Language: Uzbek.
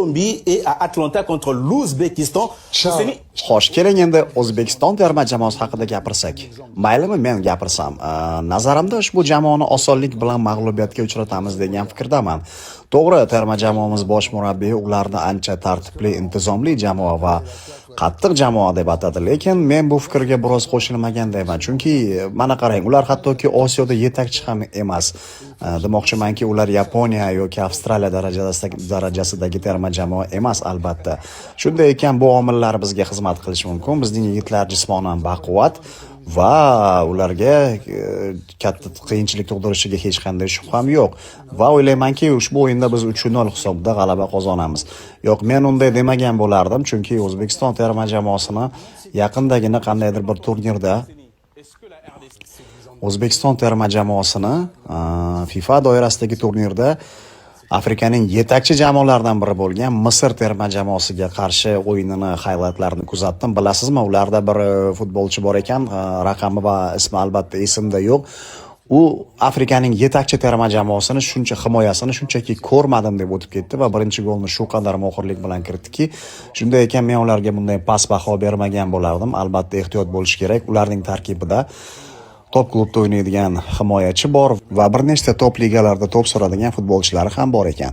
Colombie et à Atlanta contre l'Ouzbékistan. Xo'sh, keling endi O'zbekiston terma jamoasi haqida gapirsak. Maylimi men gapirsam? Nazarimda ushbu jamoani osonlik bilan mag'lubiyatga uchratamiz degan fikrdaman. To'g'ri, terma jamoamiz bosh murabbiyi ularni ancha tartibli, intizomli jamoa va qattiq jamoa deb atadi, lekin men bu fikrga biroz qo'shilmagandayman. Chunki mana qarang, ular hattoki Osiyoda yetakchi ham emas. Demoqchimanki, ular Yaponiya yoki Avstraliya darajasidagi terma jamoa emas albatta. Shunday ekan, bu omillar bizga xizmat qilishi mumkin. Bizning yigitlar jismonan baquvvat va ularga katta qiyinchilik tug'dirishiga hech qanday shubham yo'q. Va o'ylaymanki, ushbu o'yinda biz 3-0 hisobda g'alaba qozonamiz. Yo'q, men unday demagan bo'lardim, chunki O'zbekiston terma jamoasini yaqindagina qandaydir bir turnirda O'zbekiston terma jamoasini FIFA doirasidagi turnirda Afrikaning yetakchi jamoalaridan biri bo'lgan Misr terma jamoasiga qarshi o'yinini highlightlarini kuzatdim. Bilasizmi, ularda bir futbolchi bor ekan, raqami va ismi albatta esimda yo'q. U Afrikaning yetakchi terma jamoasini himoyasini shunchaki ko'rmadim deb o'tib ketdi va birinchi golni shu qadar mohirlik bilan kiritdiki, shunday ekan men ularga bunday past baho bermagan bo'lardim. Albatta ehtiyot bo'lish kerak. Ularning tarkibida top klubda o'ynaydigan himoyachi bor va bir nechta top ligalarda top suradigan futbolchilari ham bor ekan.